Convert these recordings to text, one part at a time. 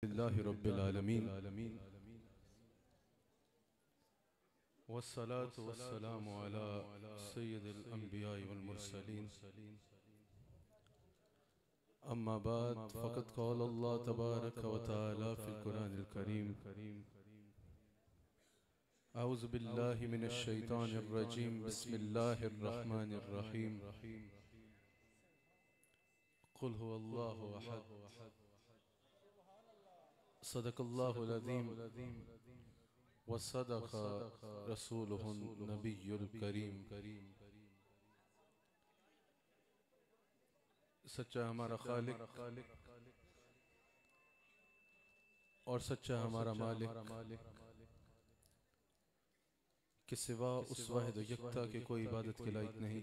अल्हम्दुलिल्लाहि रब्बिल आलमीन वस्सलातु वस्सलामु अला सय्यिदिल अंबिया'i वल मुरसलीन अम्मा बाद फ़क़द क़ाल अल्लाह तबारक व तआला फ़िल क़ुरानिल करीम अऊज़ु बिल्लाहि मिनश शैतानिर रजीम बिस्मिल्लाहिर रहमानिर रहीम क़ुल हुवल्लाहु अहद सदक़ल्लाहुल अज़ीम व सदक़ रसूलुहुन नबियुल करीम। सच्चा हमारा खालिक और सच्चा हमारा मालिक के सिवा उस वाहिद यकता के कोई इबादत के लायक नहीं,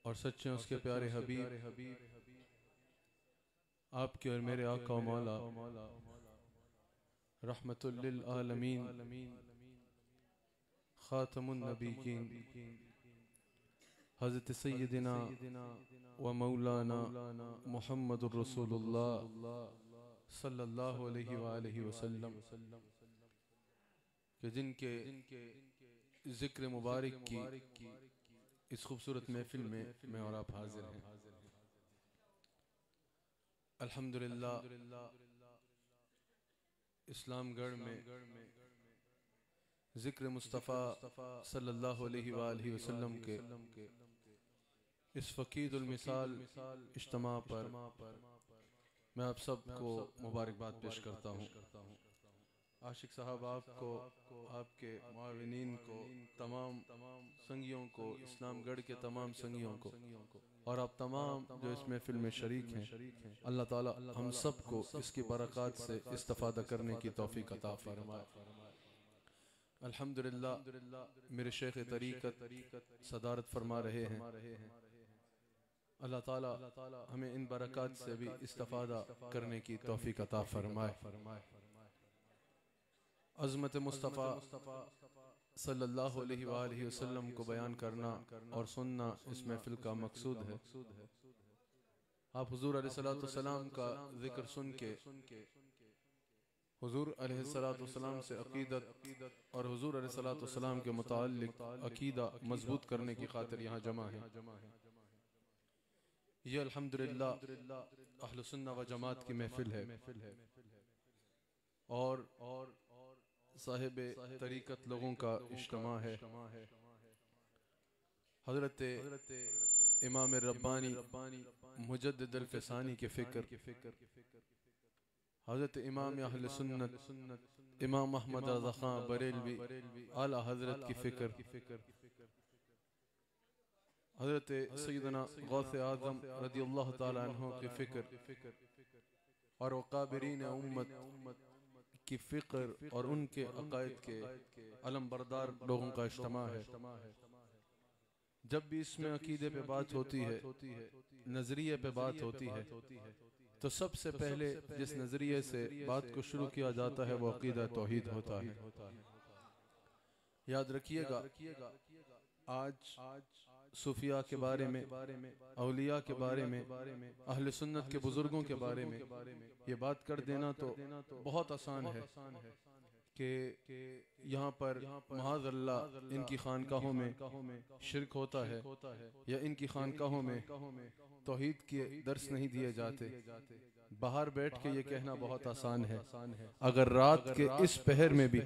और सच्चे उसके प्यारे हबीब आपके और मेरे आका और मौला रहमतुल लिल आलमीन खातमुन नबीयीन हज़रत सय्यदिना व मौलाना मुहम्मदुर रसूलुल्लाह सल्लल्लाहु अलैहि व आलिहि वसल्लम के जिनके जिक्र मुबारक की इस खूबसूरत महफिल में मैं और आप हाजिर हैं। अल्हम्दुलिल्लाह इस्लामगढ़ में जिक्र मुस्तफ़ा सल्लल्लाहु अलैहि वसल्लम के इस फ़कीदुल मिसाल इज्तिमा पर मैं आप सबको मुबारकबाद पेश करता हूँ। आशिक साहब आपको, आपके मुआविनीन को, तमाम संगियों को, इस्लामगढ़ के तमाम संगियों को और आप तमाम जो इस महफिल में शरीक हैं, अल्लाह ताला हम सबको इसकी बरक़ात से इस्तिफ़ादा करने की तौफ़ीक़ अता फरमाए। अल्हम्दुलिल्लाह मेरे शेख तरीक़त सदारत फरमा रहे हैं। अल्लाह ताला हमें इन बरक़ात से भी इस्तिफ़ादा करने की तौफ़ीक़ अता फरमाए। अज़मत मुस्तफ़ा सल्लल्लाहु अलैहि वसल्लम को बयान करना और सुनना इस महफिल का मकसूद है। आप हुज़ूर अलैहिस्सलाम का जिक्र सुन के हुज़ूर अलैहिस्सलाम से अक़ीदत और हुज़ूर अलैहिस्सलाम के मुताल्लिक़ अक़ीदा मजबूत करने की खातिर यहाँ जमा है। ये अल्हम्दुलिल्लाह अहले सुन्नत व जमात की महफिल है और साहिब तरीक़त लोगों का इज्तिमा है। हज़रत इमाम रब्बानी मुजद्दिद अल-फ़सानी के फ़िक्र, हज़रत इमाम अहले सुन्नत इमाम अहमद रज़ा ख़ां बरेलवी आला हज़रत की फ़िक्र, हज़रत सय्यदना गौसे आज़म रज़ियल्लाहु ताला अन्हु की फ़िक्र और वक़ाबिरीन उम्मत की फ़िक्र और उनके अक़ायद के अलम बरदार लोगों का इज्तिमा है। जब भी इसमें अक़ीदे पे बात होती है, नज़रिए पे बात होती है, तो सबसे पहले जिस नज़रिए से बात को शुरू किया जाता है वो अक़ीदा तौहीद होता है। याद रखिएगा, आज सूफिया के बारे में, औलिया के बारे में, अहले सुन्नत के बुजुर्गों के बारे में ये बात कर देना तो बहुत आसान है कि यहाँ पर माज़अल्लाह इनकी खानकाहों में शिरक होता है या इनकी खानकाहों में तौहीद के दर्स नहीं दिए जाते। बाहर बैठ के ये कहना बहुत आसान है। अगर रात के इस पहर में भी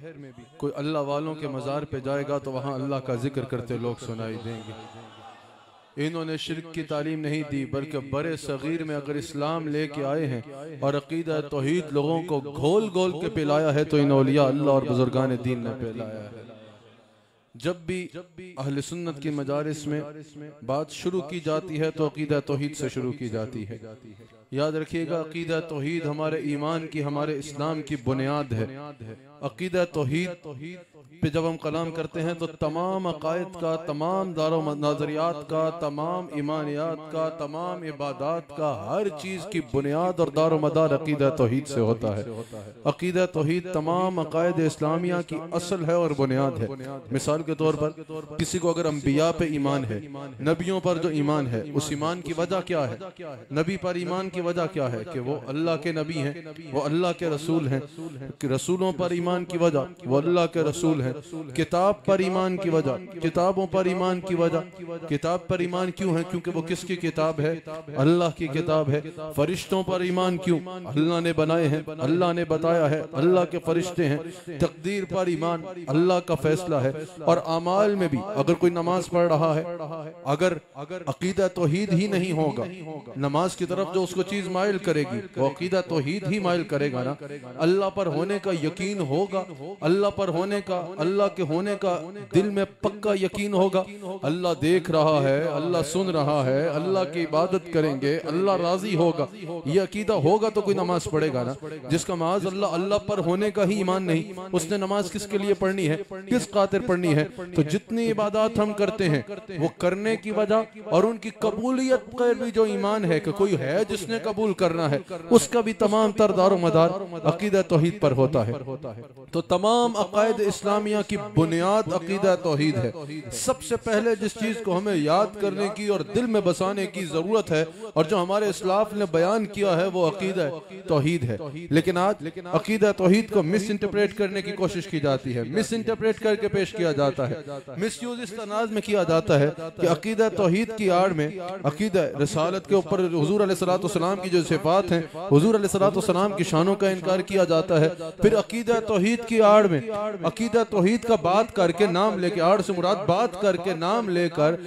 कोई अल्लाह वालों के मज़ार पे जाएगा तो वहाँ अल्लाह का जिक्र करते लोग सुनाई देंगे। इन्होंने शिर्क की तालीम नहीं दी, बल्कि बड़े सगीर में अगर इस्लाम लेके आए हैं और अक़ीदा तौहीद लोगों को घोल घोल के पिलाया है तो इन औलिया अल्लाह और बुजुर्गान दीन ने पिलाया है। जब भी अहले सुन्नत की मजालिस में बात शुरू की जाती है तो अक़ीदा तौहीद से शुरू की जाती है। याद रखिएगा, अक़ीदा तौहीद हमारे ईमान की, हमारे इस्लाम की बुनियाद है। अक़ीदा तौहीद पे जब हम कलाम करते हैं तो तमाम अक़ायद का, तमाम दारो नज़रियात का, तमाम ईमानियात का, तमाम इबादात का, हर चीज़ की बुनियाद और दारो मदार अक़ीदा तौहीद से होता है। अक़ीदा तौहीद तमाम अक़ायद इस्लामिया की असल है और बुनियाद है। मिसाल के तौर पर किसी को अगर अंबिया पे ईमान है, नबियों पर जो ईमान है, उस ईमान की वजह क्या है? नबी पर ईमान की वजह क्या है? कि वो अल्लाह के नबी हैं, वो अल्लाह के रसूल हैं। रसूलों पर ईमान की वजह, वो अल्लाह के रसूल हैं। किताब पर ईमान की वजह, किताबों पर ईमान की वजह, किताब पर ईमान क्यों है? क्योंकि वो किसकी किताब है? अल्लाह की किताब है। फरिश्तों पर ईमान क्यों? अल्लाह ने बनाए हैं, अल्लाह ने बताया है, अल्लाह के फरिश्ते हैं। तकदीर पर ईमान, अल्लाह का फैसला है। और अमाल में भी अगर कोई नमाज पढ़ रहा है, अगर अकीदा तौहीद ही नहीं होगा, नमाज की तरफ जो उसको चीज माइल करेगी वो अकीदा तौहीद ही माइल करेगा ना। अल्लाह पर होने का यकीन होगा, अल्लाह पर होने का, अल्लाह के होने का दिल में पक्का यकीन होगा। अल्लाह देख रहा है, अल्लाह सुन रहा है, अल्लाह की इबादत करेंगे, अल्लाह राजी होगा, ये अकीदा होगा तो कोई नमाज पढ़ेगा ना। जिसका माज अल्लाह पर होने का ही ईमान नहीं, उसने नमाज किसके लिए पढ़नी है, किस खातिर पढ़नी है? तो जितनी इबादत हम करते हैं वो करने की वजह और उनकी कबूलियत पर भी जो ईमान है कि कोई है जिसने कबूल करना है, उसका भी तमाम तर दारो मदार अकीदा तौहीद पर होता है। तो तमाम अकायद इस्लामिया की बुनियाद अकीदा तौहीद है। सबसे पहले जिस चीज को हमें याद करने की और दिल में बसाने की जरूरत है और जो हमारे इस्लाफ ने बयान किया है वो अकीदा तौहीद है। लेकिन आज अकीदा तौहीद को मिस इंटरप्रेट करने की कोशिश की जाती है, मिस इंटरप्रेट करके पेश किया जाता है, मिस यूज इस तनाज में किया जाता है कि अकीदा तौहीद की आड़ में अकीदा रिसालत के ऊपर हुजूर अलैहिस्सलाम की जो सिफात हैं, हुजूर अलैहिस्सलाम की शानों का इनकार किया जाता है। फिर अकीदा तौहीद की आड़ में अकीदा तौहीद का बात करके नाम लेके, आड़ से मुराद बात करके नाम लेकर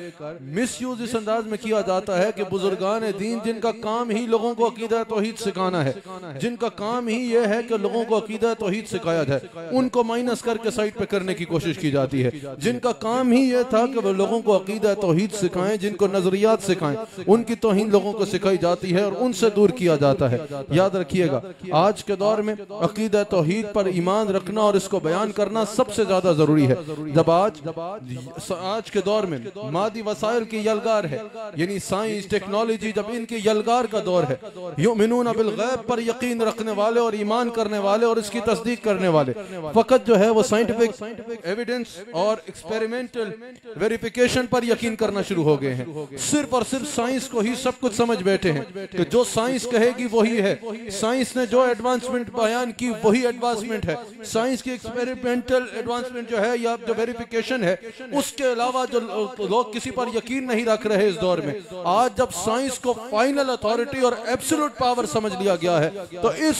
मिस यूज इस अंदाज में किया जाता है कि बुजुर्गान दीन जिनका काम ही लोगों को अकीदा तौहीद सिखाना है, जिनका काम ही यह है कि लोगों को अकीदा तौहीद सिखाया जाए, उनको माइनस करके साइड पे करने की कोशिश की जाती है। जिनका काम ही यह था कि वो लोगों को अकीदा तौहीद सिखाएं, जिनको नजरियात सिखाएं, उनकी तौहीद लोगों को सिखाई जाती है और उनसे दूर किया जाता है। याद रखिएगा, आज के दौर में अकीदा तौहीद पर ईमान रखना और इसको बयान करना सबसे ज्यादा जरूरी है। जब आज के दौर में मादी वसाइल की यलगार है, यानी साइंस टेक्नोलॉजी, जब इनकी यलगार का दौर है, युमिनून बिल गैब पर यकीन रखने वाले और ईमान करने वाले और इसकी तस्दीक करने वाले फकत जो है वो साइंटिफिक एविडेंस और एक्सपेरिमेंटल वेरिफिकेशन पर यकीन करना शुरू हो गए हैं। सिर्फ और सिर्फ साइंस को ही सब कुछ समझ बैठे हैं कि जो साइंस कहेगी वही है, साइंस ने जो एडवांसमेंट बयान की वही एडवांसमेंट है। साइंस की एक्सपेरिमेंटल एडवांसमेंट जो है या जो वेरिफिकेशन है, उसके अलावा जो लोग किसी पर यकीन नहीं रख रहे इस दौर में। आज जब साइंस को फाइनल अथॉरिटी और एब्सोल्यूट पावर समझ लिया गया है, तो इस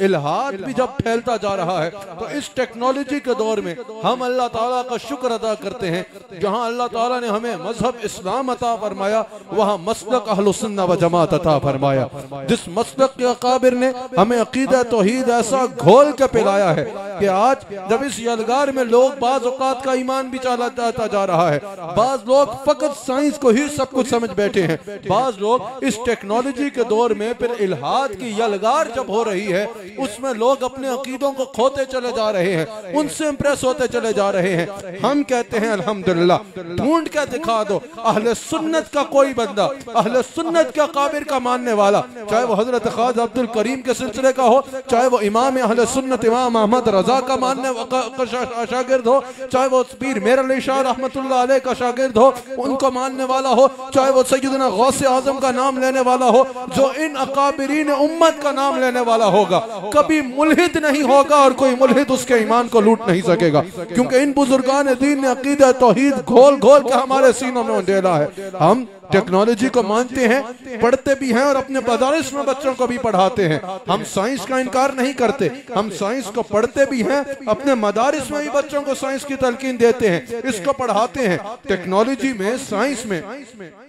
इल्हाद भी जब फैलता जा रहा है, तो इस टेक्नोलॉजी के दौर में हम अल्लाह ताला का शुक्र अदा करते हैं। जहां अल्लाह ताला ने हमें मजहब इस्लाम अता फरमाया, वहां मसलक अहलुस सुन्नह व जमात अता फरमाया। जिस मसलक के अकाबिर ने हमें अकीदा तौहीद ऐसा घोल के पिलाया है कि आज जब इस यलगार में लोग बाज औकात का ईमान भी चला जाता जा रहा है, बाज लोग फकत साइंस को ही सब कुछ समझ बैठे हैं, बाज लोग इस टेक्नोलॉजी के दौर में फिर इल्हाद की यलगार जब हो रही है, उसमें लोग अपने अकीदों को खोते चले जा रहे हैं, उनसे इंप्रेस होते चले जा रहे हैं। हम कहते हैं अल्हम्दुलिल्लाह, ढूंढ के दिखा दो अहले सुन्नत का कोई बंदा, अहले सुन्नत के अकाबिर का मानने वाला, चाहे वो हजरत ख्वाजा अब्दुल करीम के सिलसिले का हो, चाहे वो इमाम अहले सुन्नत इमाम अहमद रजा का मानने का शागिर्द हो, चाहे वो पीर मेर अली शाह रहमतुल्लाह अलैह का शागिर्द हो, उनको मानने वाला हो, चाहे वो सैयदना गौसे आजम का नाम लेने वाला हो, जो इन अकाबिरीन उम्मत का नाम लेने वाला होगा, कभी मुल्हिद नहीं होगा और कोई मुल्हिद उसके ईमान को लूट नहीं सकेगा। क्योंकि इन बुजुर्गान दीन ने अकीदा तौहीद घोल घोल के हमारे सीनों में उंडेला है। हम टेक्नोलॉजी को मानते हैं, पढ़ते भी हैं और अपने मदारिस में बच्चों को भी पढ़ाते हैं। हम साइंस का इनकार नहीं करते, हम साइंस को पढ़ते भी हैं, अपने मदारिस में भी बच्चों को साइंस की तलकीन देते हैं, इसको पढ़ाते हैं। टेक्नोलॉजी में, साइंस में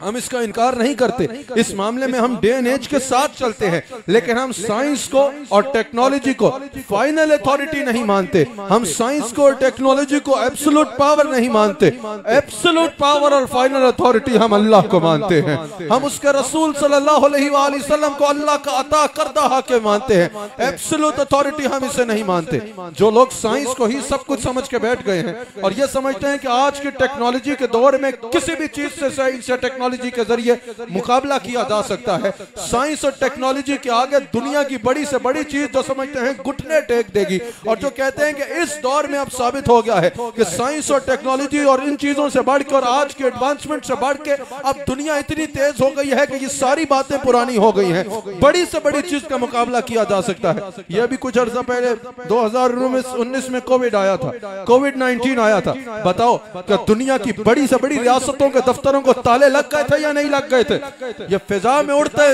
हम इसका इनकार नहीं करते, इस मामले में हम डे एंड एज के साथ चलते हैं। लेकिन हम साइंस को और टेक्नोलॉजी को फाइनल अथॉरिटी नहीं मानते, हम साइंस को और टेक्नोलॉजी को एब्सोल्यूट पावर नहीं मानते। एब्सोल्यूट पावर और फाइनल अथॉरिटी हम अल्लाह को मानते हैं, हम उसके रसूल सल्लल्लाहु अलैहि वसल्लम को अल्लाह का अता करदा हाकिम मानते हैं। एब्सोल्यूट अथॉरिटी हम इसे नहीं मानते। जो लोग साइंस को ही सब कुछ समझ के बैठ गए हैं और ये समझते हैं कि आज की टेक्नोलॉजी के दौर में किसी भी चीज से साइंस या टेक्नोलॉजी के जरिए मुकाबला किया जा सकता है, साइंस और टेक्नोलॉजी के आगे दुनिया की बड़ी से बड़ी चीज जो समझते हैं घुटने टेक देगी। और जो कहते हैं कि इस दौर में अब साबित हो गया है कि साइंस और टेक्नोलॉजी और इन चीजों से बढ़ के और आज के एडवांसमेंट से बढ़ के अब दुनिया इतनी तेज हो गई है कि ये सारी बातें पुरानी हो गई हैं। बड़ी से बड़ी चीज का मुकाबला किया जा सकता है। यह भी कुछ अर्सा पहले 2019 में कोविड आया था, कोविड-19 आया था। बताओ कि दुनिया की बड़ी से बड़ी रियासतों के दफ्तरों को ताले लग गए थे या नहीं लग गए थे? ये फिजा में उड़ते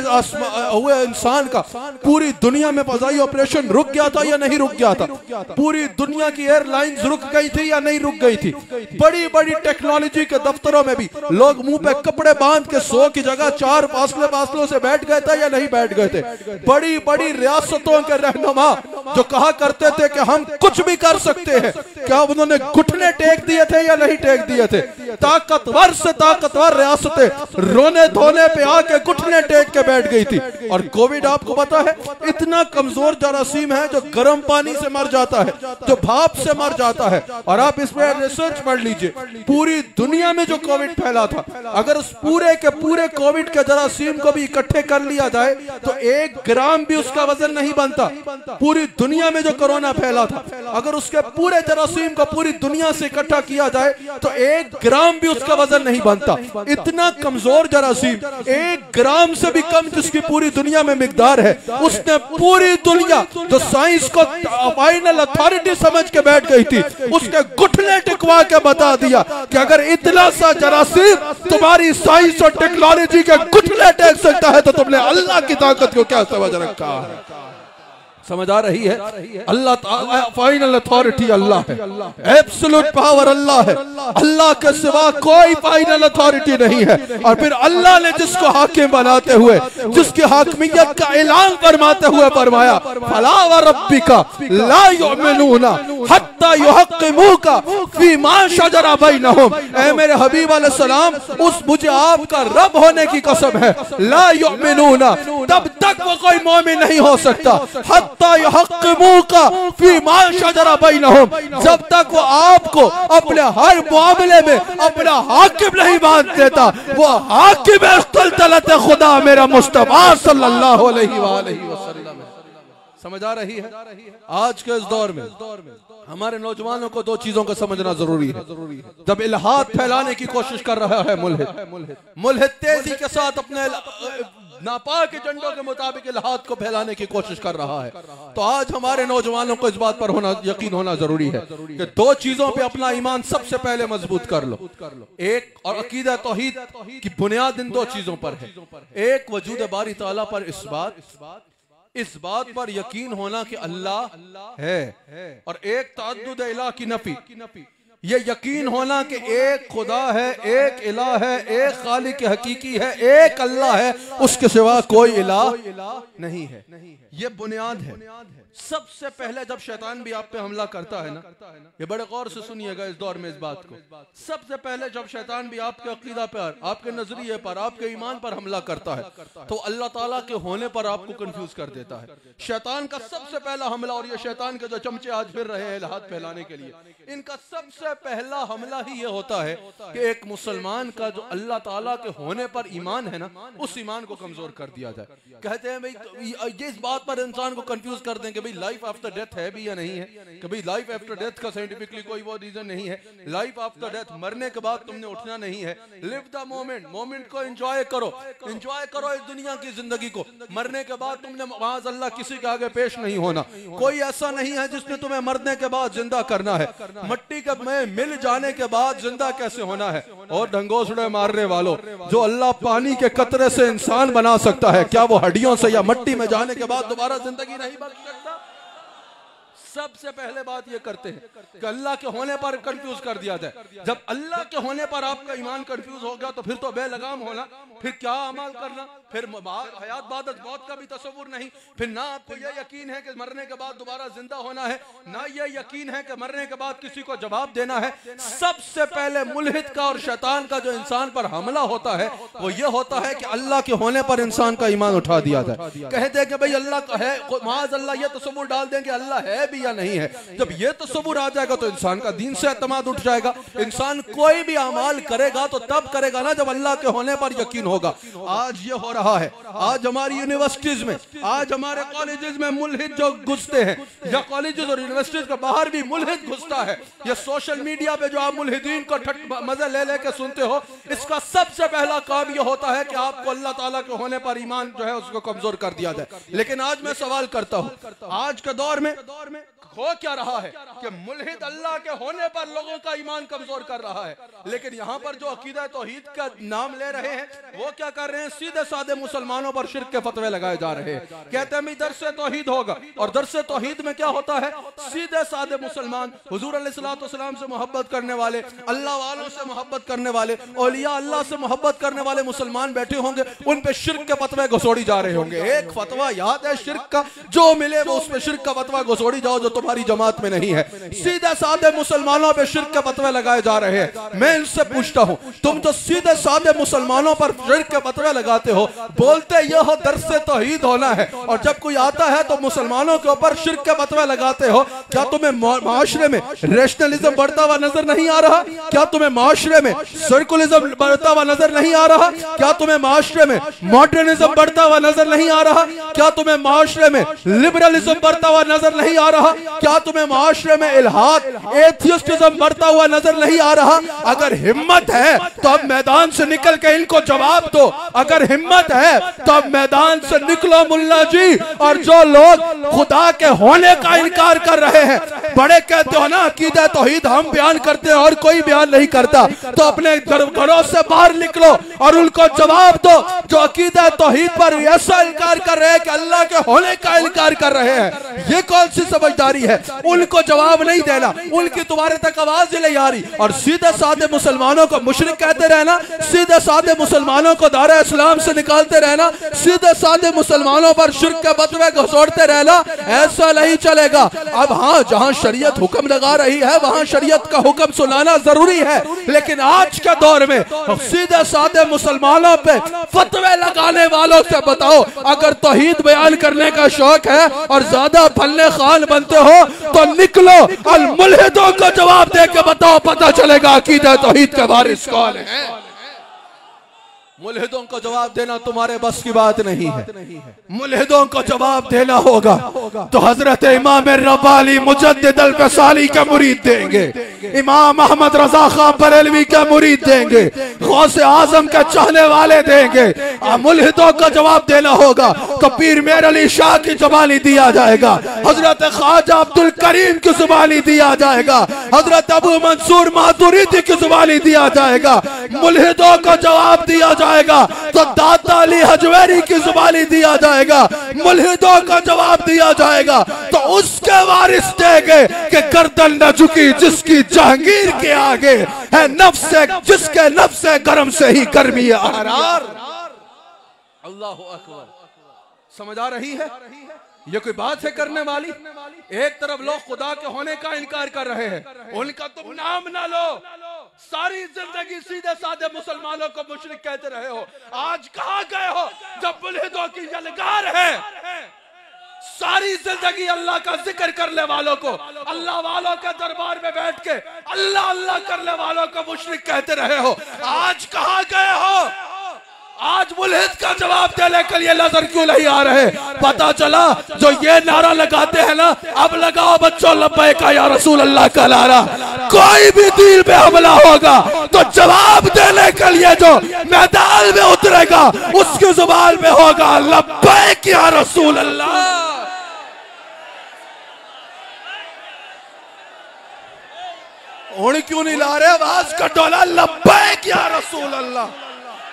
हुए इंसान का पूरी दुनिया में फजाई ऑपरेशन रुक गया था या नहीं रुक गया था? पूरी दुनिया की एयरलाइंस रुक गई थी या नहीं रुक गई थी? बड़ी बड़ी टेक्नोलॉजी के दफ्तरों में भी लोग मुंह पे कपड़े बांध के 100 की जगह 4 फासलों से बैठ गए थे या नहीं बैठ गए थे? बड़ी बड़ी रियासतों के रहनुमा जो कहा करते थे कि हम कुछ भी कर सकते हैं, क्या उन्होंने घुटने टेक दिए थे या नहीं टेक दिए थे? ताकतवर से ताकतवर रियासतें रोने धोने पे आके घुटने टेक के बैठ गई थी। और कोविड आपको पता है इतना कमजोर जरासीम है जो गर्म पानी से मर जाता है, जो भाप से मर जाता है। और आप इस पर रिसर्च पढ़ लीजिए, पूरी दुनिया में जो कोविड फैला था, अगर उस पूरे के पूरे कोविड के जरासीम को भी इकट्ठे कर लिया जाए तो 1 ग्राम भी उसका वजन नहीं बनता। पूरी दुनिया में जो कोरोना फैला था, अगर उसके पूरे जरासीम को पूरी दुनिया से इकट्ठा किया जाए तो 1 ग्राम भी उसका वजन नहीं बनता। इतना कमजोर जरासीम, 1 ग्राम से भी कम जिसकी पूरी दुनिया में मिकदार है, उसने पूरी दुनिया जो साइंस को फाइनल अथॉरिटी समझ के बैठ गई थी, उसके घुटने टिकवा के बता दिया कि अगर इतना सा जरासीम तुम्हारी साइंस और टेक्नोलॉजी के घुटने टेक सकता है तो तुमने अल्लाह की ताकत को क्या समझ रखा है? समझ आ रही है? अल्लाह फाइनल अथॉरिटी अल्लाह है, एब्सोल्यूट पावर अल्लाह है, अल्लाह के सिवा कोई फाइनल अथॉरिटी नहीं है। और फिर अल्लाह ने जिसको हाकिम बनाते हुए, जिसकी हाकिमियत का ऐलान फरमाते हुए फरमाया, फला व रब्बिका ला युमिनूना हत्ता युहक्किमूका फीमा शजरा बैनहुम। ऐ मेरे हबीब अलैहि सलाम, उस मुझे आपका रब होने की कसम है, ला युमिनूना, तब तक वो कोई मोमिन नहीं हो सकता, जब तक वो आपको अपने हर मामले में अपना हाकिम नहीं मान देता। वो हाकिम है सल्तनत खुदा मेरा मुस्तफा सल्लल्लाहु अलैहि वसल्लम। समझ आ रही है? आज के इस दौर में हमारे नौजवानों को 2 चीजों को समझना जरूरी है। जब इल्हाद फैलाने की कोशिश कर रहा है मुल्हिद तेजी के साथ अपने नापाक एजेंडों के मुताबिक इल्हाद को फैलाने की कोशिश कर रहा है, तो आज हमारे नौजवानों को इस बात पर यकीन होना जरूरी है कि 2 चीजों पे अपना ईमान सबसे पहले मजबूत कर लो। एक, और अकीदा तौहीद की बुनियाद इन 2 चीजों पर है। एक, वजूद बारी ताला पर इस बात पर यकीन होना कि अल्लाह है, और एक तअद्दुद इलाह की नफी, ये यकीन होना कि एक खुदा है, एक इलाह है, एक खालिक हकीकी है, एक अल्लाह है, उसके सिवा कोई इलाह नहीं है। ये बुनियाद है। सबसे पहले जब शैतान भी आप पे हमला करता है ना, ये बड़े गौर से सुनिएगा इस दौर में इस बात को, सबसे पहले जब शैतान भी आपके अकीदा पर, आपके नजरिए पर, आपके ईमान पर हमला करता है तो अल्लाह ताला के होने पर आपको कंफ्यूज कर देता है। शैतान का सबसे पहला हमला, और ये शैतान के जो चमचे आज फिर रहे हैं इल्हाद फैलाने के लिए, इनका सबसे पहला हमला ही ये होता है कि एक मुसलमान का जो अल्लाह ताला के होने पर ईमान है ना, उस ईमान को कमजोर कर दिया जाए। कहते हैं भाई ये इस बात पर इंसान को कंफ्यूज कर दें कि भाई लाइफ आफ्टर डेथ है भी या नहीं है, कि भाई लाइफ आफ्टर डेथ का साइंटिफिकली कोई वो रीजन नहीं है। लाइफ आफ्टर डेथ, मरने के बाद तुमने उठना नहीं है। लिव द मोमेंट को एंजॉय करो इस दुनिया की जिंदगी को। मरने के बाद तुमने माअज़ल्लाह किसी के आगे पेश नहीं होना। कोई ऐसा नहीं है जिसने तुम्हें मरने के बाद जिंदा करना है। मट्टी के में मिल जाने के बाद जिंदा कैसे होना है? और ढंगोसड़े मारने वालों, जो अल्लाह पानी के कतरे से इंसान बना सकता है, क्या वो हड्डियों से या मट्टी में जाने के बाद दोबारा जिंदगी नहीं बन सकता? सबसे पहले बात ये करते हैं कि अल्लाह के होने पर कंफ्यूज कर दिया जाए। जब अल्लाह के होने पर आपका ईमान कंफ्यूज हो गया तो फिर तो बेलगाम होना, फिर क्या अमल करना, फिर हयात बाद मौत का भी तस्वुर नहीं, फिर ना आपको यह यकीन है कि मरने के बाद दोबारा जिंदा होना है, ना यह यकीन है कि मरने के बाद किसी को जवाब देना है। सबसे पहले मुल्हिद का और शैतान का जो इंसान पर हमला होता है वो ये होता है कि अल्लाह के होने पर इंसान का ईमान उठा दिया जाए। कहते हैं कि भाई अल्लाह का है, माज़ अल्लाह ये तस्वुर डाल दें कि अल्लाह है भी या नहीं है। जब ये तस्वुर आ जाएगा तो इंसान का दीन से एतमाद उठ जाएगा। इंसान कोई भी अमाल करेगा तो तब करेगा ना जब अल्लाह के होने पर यकीन होगा। आज ये हो रहा है, आज हमारी यूनिवर्सिटीज में, आज हमारे कॉलेजेस में मुल्हिद जो घुसते हैं, या कॉलेजेस और यूनिवर्सिटीज के बाहर भी मुल्हिद घुसता है, या सोशल मीडिया पे जो आप मुल्हिदीन को मजे ले लेके सुनते हो, इसका सबसे पहला काम ये होता है कि आपको अल्लाह ताला के होने पर ईमान जो है उसको कमजोर कर दिया जाए। लेकिन आज मैं सवाल करता हूँ, आज के दौर में हो क्या रहा है कि मुल्हिद अल्लाह के होने पर लोगों का ईमान कमजोर कर रहा है, लेकिन यहाँ पर जो अकीदा तौहीद का नाम ले रहे हैं वो क्या कर रहे हैं, सीधे साधे मुसलमानों पर शिर्क के फतवे लगाए जा रहे हैं। कहते हैं दरसे तौहीद होगा, और दरसे तौहीद में क्या होता है, सीधे साधे मुसलमान हुजूर अलैहिस्सलाम से मोहब्बत करने वाले, अल्लाह वालों से मोहब्बत करने वाले, औलिया अल्लाह से मोहब्बत करने वाले मुसलमान बैठे होंगे, उन पे शिर्क के फतवे घुसोड़ी जा रहे होंगे। एक फतवा याद है शिर्क का, जो मिले वो उस पे शिर्क का फतवा घुसोड़ी जाओ जो तुम्हारी जमात में नहीं है। सीधे साधे मुसलमानों पे शिर्क के फतवे लगाए जा रहे हैं। मैं इनसे पूछता हूँ, तुम जो सीधे साधे मुसलमानों पर शिर्क के फतवे लगाते हो, बोलते यह दरसे तौहीद होना है, और जब कोई आता है तो मुसलमानों के ऊपर शिर्क के फतवे लगाते हो, क्या तुम्हें माशरे में रैशनलिज्म बढ़ता हुआ नजर नहीं आ रहा? क्या तुम्हें माशरे में सर्कुलरिज्म बढ़ता हुआ नजर नहीं आ रहा? क्या तुम्हें माशरे में मॉडर्निज्म बढ़ता हुआ नजर नहीं आ रहा? क्या तुम्हें माशरे में लिबरलिज्म बढ़ता हुआ नजर नहीं आ रहा? क्या तुम्हें माशरे में इल्हाद एथियस्टिज्म बढ़ता हुआ नजर नहीं आ रहा? अगर हिम्मत है तो अब मैदान से निकल के इनको जवाब दो। अगर हिम्मत है तो अब मैदान से निकलो मुल्ला जी। और जो लोग खुदा के होने का इनकार कर रहे हैं, बड़े कहते हो ना अकीदा तौहीद हम बयान करते हैं और कोई बयान नहीं करता, तो अपने घरों से बाहर निकलो और उनको जवाब दो जो अकीदा तौहीद पर ऐसा इनकार कर रहे हैं कि अल्लाह के होने का इनकार कर रहे हैं। ये कौन सी समझदारी है? उनको जवाब नहीं देना, उनकी तुम्हारे तक आवाज नहीं आ रही, और सीधे साधे मुसलमानों को मुशरिक कहते रहना, सीधे साधे मुसलमानों को दायरा इस्लाम से निकालते रहना, सीधे साधे मुसलमानों पर शिर्क के फतवे घसोड़ते रहना, ऐसा नहीं चलेगा। अब हाँ, जहां शरीयत हुक्म लगा रही है वहां शरीयत का हुक्म सुनाना जरूरी है, लेकिन आज के दौर में सीधे साधे मुसलमानों पे फतवे लगाने वालों से बताओ, अगर तौहीद बयान करने का शौक है और ज्यादा फल्ले खान बनते हो तो निकलो अल मुल्हिदों को जवाब दे के बताओ, पता चलेगा अकीदा तौहीद के वारिस कौन है। मुल्हिदों को जवाब देना तुम्हारे बस की बात नहीं है। मुल्हिदों को जवाब देना होगा तो हजरत इमाम रब्बानी मुजद्दिद अल-फसाली का मुरीद देंगे, इमाम अहमद रजा खां बरेलवी का मुरीद देंगे, गौसे आजम के चाहने वाले देंगे। मुल्हिदों को जवाब देना होगा तो पीर मेर अली शाह की जुबानी दिया जाएगा, हजरत ख्वाजा अब्दुल करीम की जुबानी दिया जाएगा, हजरत अबू मंसूर मातुरीदी की जुबानी दिया जाएगा। मुल्हिदों को जवाब दिया जाएगा तो दाता अली हजवेरी की जुबानी दिया जाएगा, मुल्हिदों का जवाब दिया जाएगा तो उसके वारिस देंगे कि गर्दन न झुकी जिसकी जहांगीर के आगे है नफ्स, जिसके नफ्स गर्म से ही गर्मी आरार। अल्लाहु अकबर। समझ आ रही है? ये कोई बात है करने वाली? एक तरफ लोग खुदा के होने का इनकार कर रहे हैं, उनका तुम नाम ना लो, सारी जिंदगी सीधे साधे मुसलमानों को मुशरिक कहते रहे हो, आज कहां गए हो जब मुल्हिदों की यलगार है? सारी जिंदगी अल्लाह का जिक्र करने वालों को, अल्लाह वालों के दरबार में बैठ के अल्लाह अल्लाह करने वालों को मुशरिक कहते रहे हो, आज कहां गए हो? आज मुल्हिद का जवाब देने के लिए नजर क्यों नहीं आ रहे? पता चला जो ये नारा लगाते हैं ना, अब लगाओ बच्चों लब्बैक या रसूल अल्लाह का नारा। कोई भी दिल पे हमला होगा तो जवाब देने के लिए जो मैदान में उतरेगा उसकी जुबान में होगा लब्बैक या रसूल अल्लाह। उन्हें क्यों नहीं ला रहे आवाज का डोला लब्बैक या रसूल अल्लाह?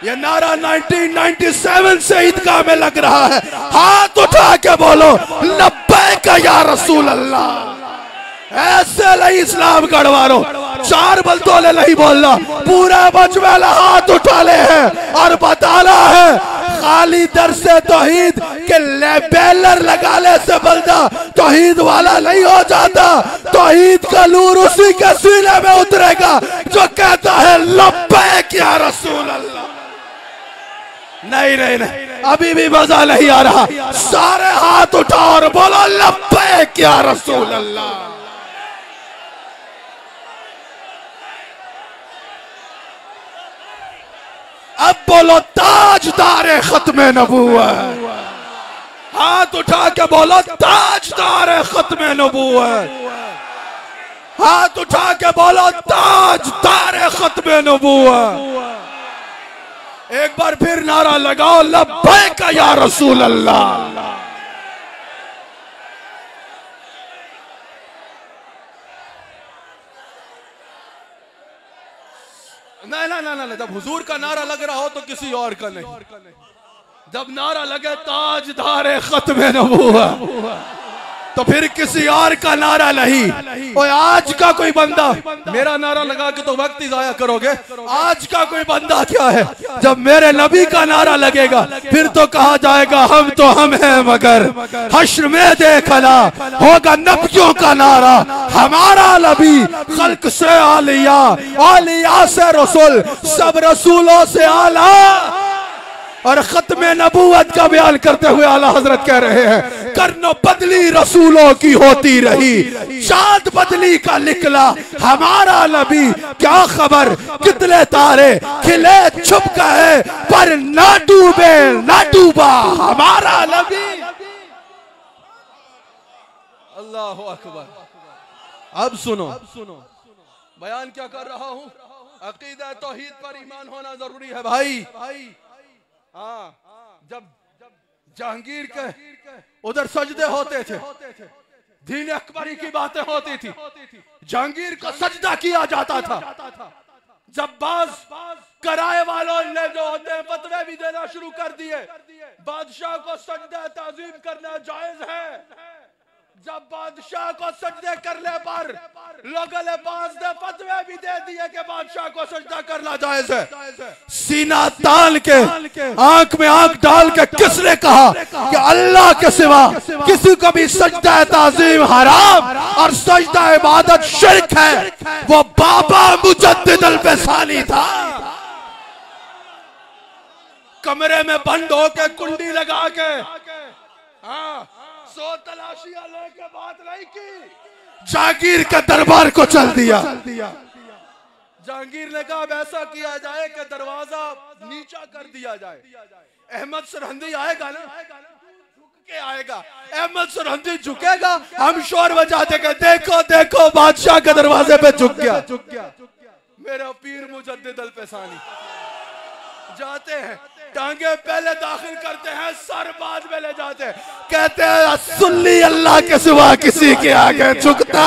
ये नारा 1997 से ईदगाह में लग रहा है, हाथ उठा के बोलो लब्बैक या रसूल अल्लाह। ऐसे नहीं इस्लाम गड़वारो, 4 बलतोले नहीं बोलना, पूरे मजमे में हाथ उठा ले हैं और बताना है खाली दर से तौहीद के बैनर लगा ले से बंदा तौहीद वाला नहीं हो जाता। तौहीद का नूर उसी के सीने में उतरेगा जो कहता है लब्बैक या रसूल अल्लाह। नहीं नहीं नहीं, अभी भी मजा नहीं आ रहा, सारे हाथ उठाओ और बोलो लब्बैक या रसूल अल्लाह। अब बोलो ताजदार खत्मे नबूवत, हाथ उठा के बोलो ताजदार खत्मे नबूवत, हाथ उठा के बोलो ताजदार खत्मे नबूवत। एक बार फिर नारा लगाओ लब्बैक या रसूल अल्लाह। नहीं नहीं नहीं, जब हुजूर का नारा लग रहा हो तो किसी और का नहीं, जब नारा लगे ताजदार खत्मे नबूवत तो फिर किसी और का नारा नहीं। और आज का कोई बंदा, मेरा नारा लगा के तो वक्त ही जाया करोगे, आज का कोई बंदा क्या है, जब मेरे नबी का नारा लगेगा फिर तो कहा जाएगा हम तो हम हैं मगर हश्र में देखना होगा नबियों का नारा। हमारा नबी खल्क से आलिया, आलिया से रसूल, सब रसूलों से आला। और खत्मे नबूवत का बयान करते हुए आला हजरत कह रहे हैं कर्नो बदली रसूलों की होती रही, चांद बदली का निकला हमारा नबी। क्या खबर कितने तारे खिले छुप गए पर ना डूबे ना डूबा हमारा नबी। अल्लाहु अकबर। अब सुनो बयान क्या कर रहा हूँ, अकीदा तौहीद पर ईमान होना जरूरी है भाई। हाँ, जब जहांगीर के उधर सजदे होते थे, दीन अकबरी की बातें होती थी, जहांगीर को सजदा किया जाता था। जब बाज कराए वालों ने जो होते हैं फतवे भी देना शुरू कर दिए, बादशाह को सजदा ताजीम करना जायज है। जब बादशाह को सजदे करने पर लोगों ने बाज ने फतवे भी दे दिए कि बादशाह को सजदा करना जायज है, सीना तान के आंख में आंख डाल के किसने कहा कि अल्लाह के सिवा किसी को भी सजदा ताजीम हराम और सजदा इबादत शिर्क है? वो बाबा मुजद्दिद अल-फसानी था। कमरे में बंद होके कुंडी लगा के हाँ सो तलाशियां लेके बात नहीं की, जहांगीर के दरबार को चल दिया। जहांगीर ने कहा अब ऐसा किया जाए कि दरवाजा नीचा कर दिया जाए। अहमद सरहंदी आएगा ना, झुक के आएगा। अहमद सरहंदी झुकेगा, हम शोर बजा देंगे देखो देखो बादशाह के दरवाजे पे झुक गया। मेरा पीर मुजद्दिद अल-फसानी जाते हैं, टांगे पहले दाखिल करते हैं, सर बाद में ले जाते हैं, कहते हैं सुन्नी अल्लाह के सिवा किसी के आगे झुकता।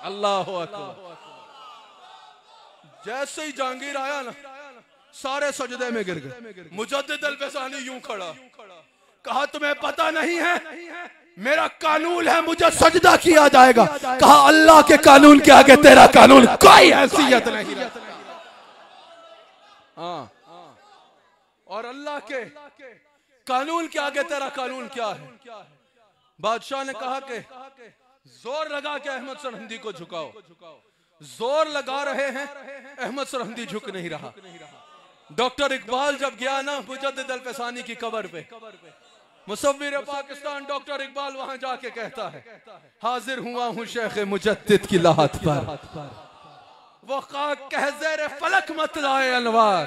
अल्लाह अकबर। जैसे ही जहांगीर आया ना, सारे सजदे में गिर गए। मुजद्दिद अल-फसानी यूं खड़ा, कहा तुम्हें पता नहीं है मेरा कानून है, मुझे सजदा किया जाएगा। कहा अल्लाह के कानून के आगे तेरा कानून कोई हैसियत नहीं। हाँ, और अल्लाह के कानून के आगे तेरा कानून क्या है? बादशाह ने कहा कि जोर लगा के अहमद सरहंदी को झुकाओ। जोर लगा रहे हैं, अहमद सरहंदी झुक नहीं रहा। डॉक्टर इकबाल जब गया ना मुजद्दिद अल-फसानी की कब्र पे, मुसव्विर पाकिस्तान डॉक्टर इकबाल वहां जाके कहता है हाजिर हुआ हूं शेख मुजद्दिद की लाहत पर, वो खाक कहज़ेर फलक मत लाए अनवार,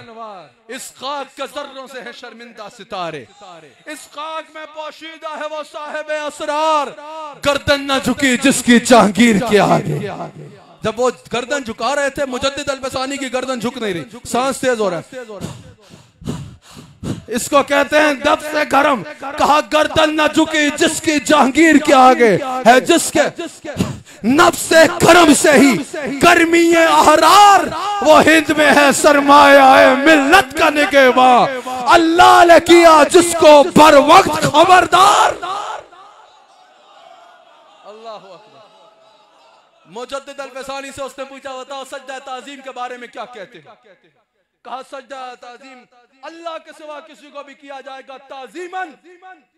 इस खाक के जर्रों से है शर्मिंदा सितारे, इस खाक में पोशीदा है वो साहिब असरार, गर्दन न झुकी जिसकी जहांगीर के आगे। जब वो गर्दन झुका रहे थे, मुजद्दिद अल-फसानी की गर्दन झुक नहीं रही, सांस तेज हो रहा है। इसको कहते हैं दब से गरम। कहा गर्दन न झुकी जिसकी जहांगीर के आगे है, जिसके नफ्से करम से ही गर्मी अहरार, वो हिंद में है सरमाया मिल्लत का निगहबा, अल्लाह ने किया जिसको बर वक्त खबरदार। अल्लाहु अकबर। मुजद्दिद अल-फसानी से उसने पूछा, बताओ सजदा ताज़ीम के बारे में क्या कहते हैं? कहा सजदा ताज़ीम अल्लाह के सिवा किसी को भी किया जाएगा ताज़ीमन,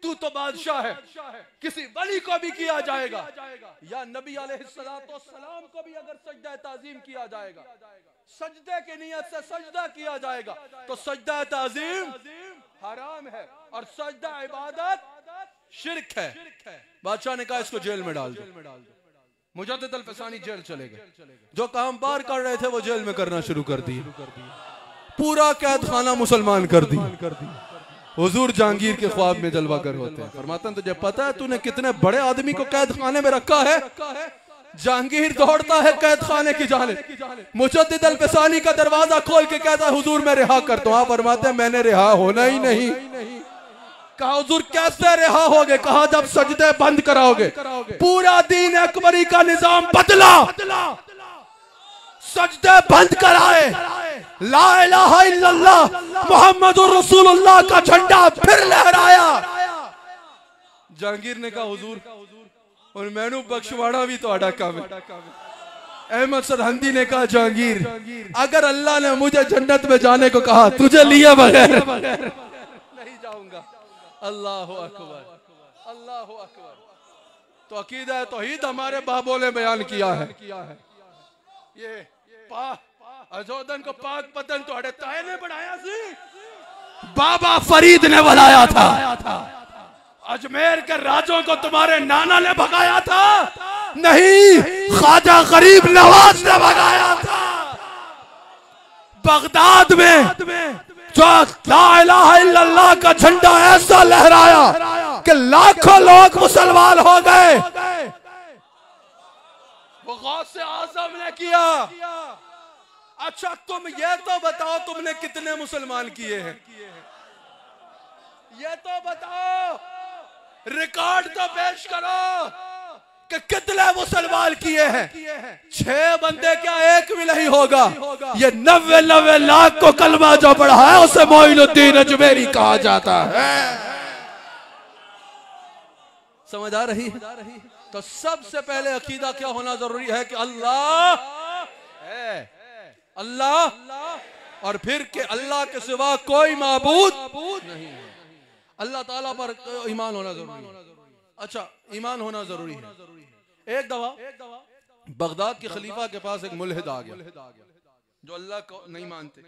तू तो बादशाह है, किसी वली को भी किया जाएगा, या नबी अलैहिस्सलाम को भी अगर सजदा ताज़ीम किया जाएगा, सजदे की नियत से सजदा किया जाएगा तो सजदा ताज़ीम हराम है और सजदा इबादत शिर्क है। बादशाह ने कहा इसको जेल में डाल दो। मुजद्दिद अल-फसानी जेल चले गए। जो काम बार कर रहे थे वो जेल में करना शुरू कर दिए। पूरा कैद खाना मुसलमान कर दी। हुजूर जहांगीर के ख्वाब में जलवागर होते हैं, फरमाते हैं तुझे पता है तूने कितने बड़े आदमी को कैद खाने में रखा है? जहांगीर दौड़ता है कैद खाने की जानिब, मुजद्दिद अल-फसानी का दरवाजा खोल के कहता है हुजूर मैं रिहा करता हूँ। आप फरमाते हैं मैंने रिहा होना ही नहीं। कहा हुजूर कैसे रिहा होगे? कहा जब सजदे बंद कराओगे। पूरा दीन अकबरी का निजाम बदला, सजदे बंद कराए, ला इलाहा इल्लल्लाह मुहम्मदुर रसूलुल्लाह का झंडा फिर लहराया। जहांगीर ने कहा हुजूर और मैनू बख्शवाड़ा भी तो काम है। अहमद सरहंदी ने कहा जहांगीर अगर अल्लाह ने मुझे जन्नत में जाने को कहा तुझे लिए बगैर नहीं जाऊंगा। अल्लाहु अकबर, अल्लाहु अकबर। तो अकीदा तौहीद हमारे बाबों ने बयान किया है। ये अजोदन को पाक पतन तो ताए ने बढ़ाया सी, बाबा फरीद ने बनाया था। अजमेर के राजों को तुम्हारे नाना ने भगाया था? नहीं, ख्वाजा गरीब नवाज ने भगाया था। बगदाद में जो ला इलाहा इल्लल्लाह का झंडा ऐसा लहराया कि लाखों लोग मुसलमान हो गए। वो गौसे आज़म ने किया। अच्छा तुम ये तो बताओ तुमने कितने मुसलमान किए हैं? ये तो बताओ, रिकॉर्ड तो पेश करो कि कितने मुसलमान किए हैं। 6 बंदे क्या एक भी नहीं होगा। ये 90 लाख को कलमा जो पढ़ा है उसे मोइनुद्दीन अजमेरी कहा जाता है। समझ आ रही है? तो सबसे पहले अकीदा क्या होना जरूरी है कि अल्लाह है, अल्लाह, और फिर के अल्लाह के सिवा कोई माबूद नहीं है। अल्लाह ताला पर ईमान होना जरूरी है। अच्छा ईमान होना जरूरी है। एक दफा बगदाद के खलीफा के पास एक मुल्हिद आ गया जो अल्लाह को नहीं मानते।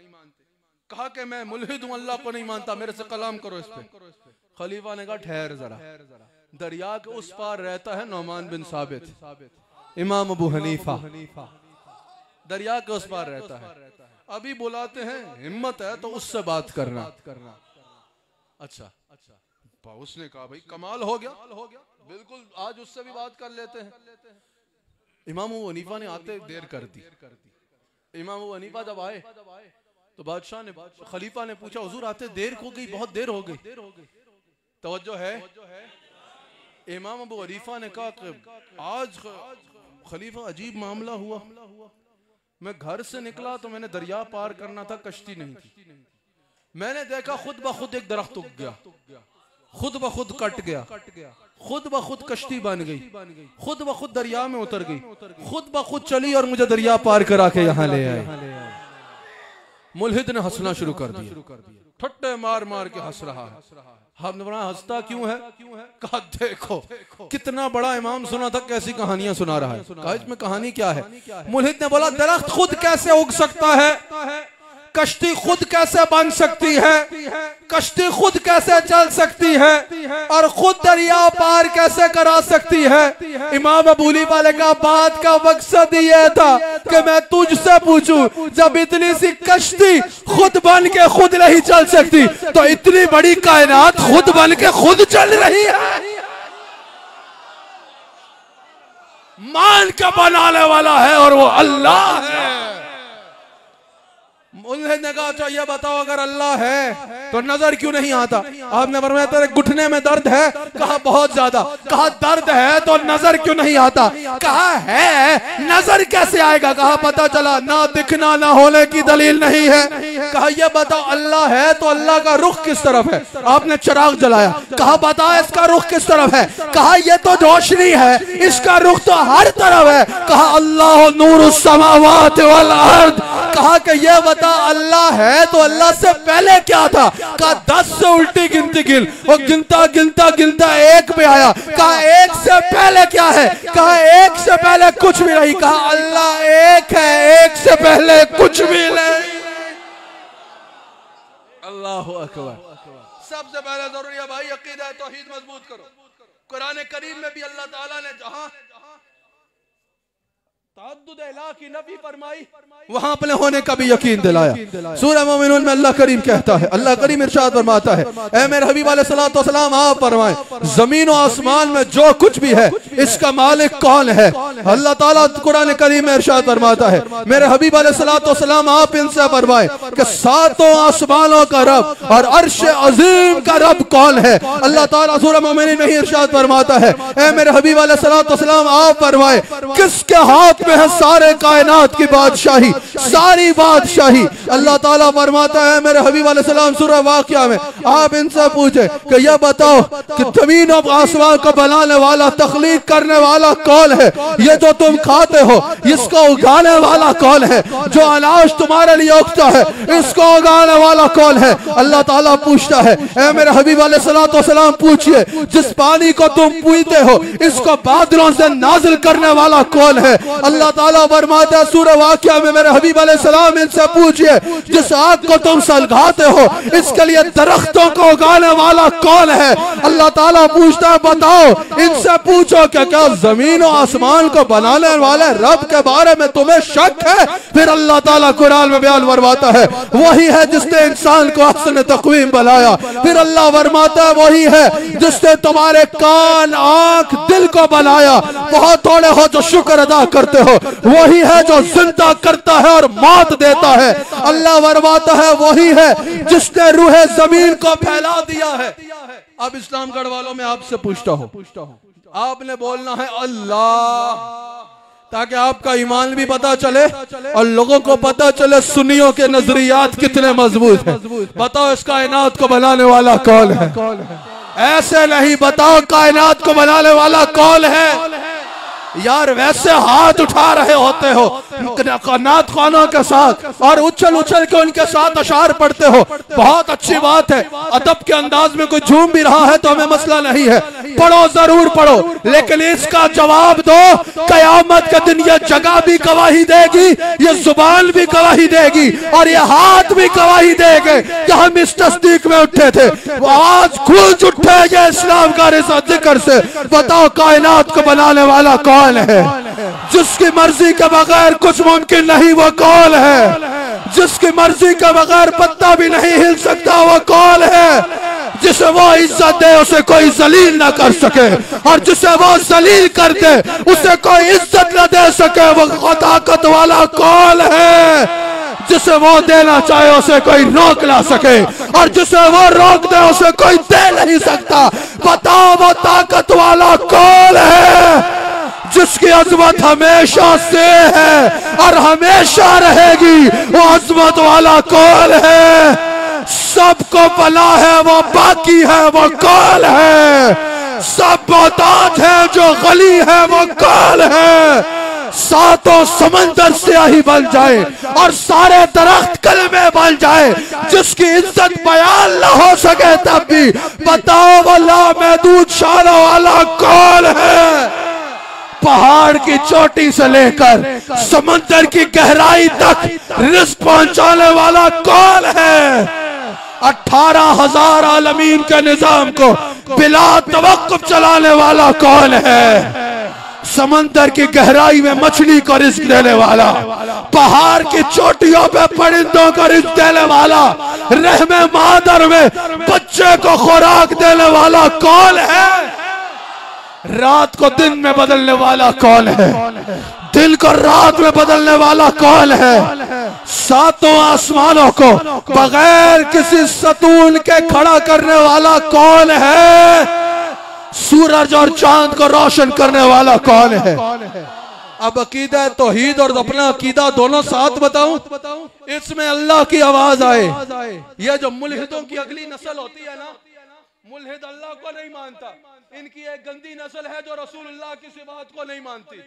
कहा कि मैं मुल्हिद हूं, अल्लाह को नहीं मानता, मेरे से कलाम करो इस पे। खलीफा ने कहा ठहर जरा, दरिया के उस पार रहता है नौमान बिन साबित, इमाम अबू हनीफा, दरिया के उस पार रहता है। अभी बुलाते हैं, हिम्मत है तो उससे बात करना। अच्छा उसने कहा भाई कमाल हो गया, बिल्कुल आज उससे भी बात कर लेते हैं। इमाम अबू हनीफा ने आते देर कर दी। इमाम अबू हनीफा जब आए तो बादशाह ने, खलीफा ने पूछा हुजूर आते देर हो गई, बहुत देर हो गई, तवज्जो है? इमाम अबू हनीफा ने कहा कि आज खलीफा अजीब मामला हुआ। मैं घर से निकला तो मैंने दरिया पार करना था, कश्ती नहीं थी। मैंने देखा खुद ब खुद एक दरख्त उग गया, खुद ब खुद कट गया, खुद ब खुद कश्ती बन गई, खुद ब खुद दरिया में उतर गई, खुद ब खुद चली और मुझे दरिया पार करा के यहाँ ले आए। मुल्हिद ने हंसना शुरू कर दिया, ठट्टे मार मार के हंस रहा है। हम बड़ा हंसता क्यों है? कहा देखो कितना बड़ा इमाम सुना था, कैसी कहानियां सुना रहा है। कहा इसमें कहानी क्या है? मुल्हिद ने बोला दरख्त खुद कैसे उग सकता है, कश्ती खुद कैसे बन सकती है, कश्ती खुद कैसे चल सकती है, और खुद दरिया पार कैसे करा सकती है। इमाम अबू हनीफा ने कहा बात का मकसद ये था कि मैं तुझसे पूछूं, जब इतनी सी कश्ती खुद बन के खुद नहीं चल सकती तो इतनी बड़ी कायनात खुद बन के खुद चल रही है। मान के बनाने वाला है और वो अल्लाह है। उन्होंने कहा अच्छा ये बताओ अगर अल्लाह है तो नजर क्यों नहीं आता? आपने फरमाया तेरे घुटने में दर्द है? कहा बहुत ज्यादा। कहा दर्द है तो नजर क्यों नहीं आता? कहा है, नजर कैसे आएगा? कहा पता चला ना दिखना ना होने की दलील नहीं है। कहा ये बताओ अल्लाह है तो अल्लाह का रुख किस तरफ है? आपने चिराग जलाया। कहा बता इसका रुख किस तरफ है? कहा ये तो रोशनी है, इसका रुख तो हर तरफ है। कहा अल्लाह नूरुस समावात वल अर्द। कहा कि ये बता अल्लाह है तो अल्लाह से पहले क्या था? कहा 10 से उल्टी गिनती गिन। और गिनता गिनता गिनता 1 पे आया। कहा 1 से पहले क्या है? कहा 1 से पहले कुछ भी नहीं। कहा अल्लाह 1 है, 1 से पहले कुछ भी नहीं। अल्लाह अकबर। सबसे पहले जरूरी है भाई अकीदा तौहीद मजबूत करो। कुरान करीम में भी अल्लाह ताला ने जहां तअद्दुद इलाह की नफी फरमाई वहां अपने होने का भी यकीन दिलाया। सूरह मोमिनून में अल्लाह करीम कहता है, अल्लाह करीम इरशाद फरमाता है, ऐ मेरे हबीब अलैहिस्सलातु वस्सलाम आप फरमाएं जमीन और आसमान में जो कुछ भी है इसका मालिक कौन है? अल्लाह ताला कुरान करीम में इरशाद फरमाता है, मेरे हबीब अलैहिस्सलातु वस्सलाम आप इनसे फरमाएं कि 7 आसमानों का रब और अर्श अजीम का रब कौन है? अल्लाह ताला सूरह मोमिनून में ही इरशाद फरमाता है, ऐ मेरे हबीब अलैहिस्सलातु वस्सलाम आप फरमाएं किसके हाथ में है सारे कायनात की बादशाही, सारी बादशाही? अल्लाह ताला फरमाता है मेरे हबीब अलैहिस्सलाम सूरह वाक़िया में आप इनसे पूछे कि यह बताओ कि जमीन और आसमान को बनाने वाला तख्लीक करने वाला कौन है? ये जो तुम खाते हो इसको उगाने वाला कौन है? जो अनाज तुम्हारे लिए उगता है इसको उगाने वाला कौन है? अल्लाह ताला पूछता है ऐ मेरे हबीब अलैहिस्सलाम पूछिए जिस पानी को तुम पीते हो इसको बादलों से नाजिल करने वाला कौन है? अल्लाह ताला फरमाता है सूरह वाक़िया में मेरे हबीब अलैहिस्सलाम इनसे पूछिए जिस आग को तुम सलगाते हो इसके लिए दरख्तों को उगाने वाला कौन है? अल्लाह ताला पूछता है बताओ इनसे पूछो कि क्या जमीन और आसमान को बनाने वाले रब के बारे में तुम्हें शक है? फिर अल्लाह ताला कुरान में बयान फरमाता है वही है जिसने इंसान को अहसन तक़वीम बनाया। फिर अल्लाह फरमाता है वही है जिसने तुम्हारे कान आंख दिल को बनाया। बहुत थोड़े हो जो शुक्र अदा करते हो। वही है जो जिंदा करता है और मौत देता है। अल्लाह फरमाता है वही है जिसने रूह जमीन को फैला दिया है। अब इस्लामगढ़ वालों में आपसे पूछता हूँ, आपने बोलना है अल्लाह ताकि आपका ईमान भी पता चले और लोगों को पता चले सुन्नियों के नजरियात कितने मजबूत हैं। बताओ इस कायनात को बनाने वाला कौन है? ऐसे नहीं, बताओ कायनात को बनाने वाला कौन है? यार वैसे हाथ उठा रहे होते हो नात खानों के साथ और उछल उछल के उनके साथ अशार पढ़ते हो, बहुत अच्छी बात है। अदब के अंदाज में कोई झूम भी रहा है तो हमें मसला नहीं है, पढ़ो जरूर पढ़ो, लेकिन इसका जवाब दो। कयामत के दिन ये जगह भी गवाही देगी, ये जुबान भी गवाही देगी और ये हाथ भी गवाही देंगे कि हम इस तस्दीक में उठे थे। वो आज गूंज उठे ये इस्लाम का रिज़ा जिक्र से। बताओ कायनात को बनाने वाला कौन है? जिसकी मर्जी के बगैर कुछ मुमकिन नहीं वो कौन है? जिसकी मर्जी के बगैर पत्ता भी नहीं हिल सकता वो कौन है? जिसे वो इज्जत दे उसे कोई जलील ना कर सके और जिसे वो जलील कर दे उसे कोई इज्जत न दे सके वो ताकत वाला कौन है? जिसे वो देना चाहे उसे कोई रोक ला सके और जिसे वो रोक दे उसे कोई दे नहीं सकता। बताओ वो ताकत वाला कौन है? जिसकी अजमत हमेशा से है और हमेशा रहेगी, वो अजमत वाला कौन है? सबको भला है वो बाकी है वो कौन है? सब मोहताज है जो गली है वो कौन है? सातों समंदर स्याही बन जाए और सारे दरख्त कलमे बन जाए, जिसकी इज्जत बयान न हो सके तब भी बताओ वो लामहदूद शान वाला कौन है? पहाड़ की चोटी से लेकर समंदर की गहराई तक रिज़्क़ पहुंचाने वाला कौन है? 18,000 आलमीन के निजाम को बिला तवक्कुफ चलाने वाला कौन है? समंदर की गहराई में मछली को रिज़्क़ देने वाला, पहाड़ की चोटियों पे परिंदों को रिज़्क़ देने वाला, रहमे मादर में बच्चे को खुराक देने वाला कौन है? रात को दिन में बदलने वाला कौन है? दिन को रात में बदलने वाला कौन है? सातों आसमानों को बगैर किसी सतून के खड़ा करने वाला कौन है? सूरज और चांद को रोशन करने वाला कौन है? अब अकीदा तौहीद और अपना अकीदा दोनों साथ बताऊं, इसमें अल्लाह की आवाज आए। ये जो मुल्हिदों की अगली नस्ल होती है ना, मुल्हिद अल्लाह को नहीं मानता, इनकी एक गंदी नस्ल है जो रसूलुल्लाह की सिफात को नहीं मानती।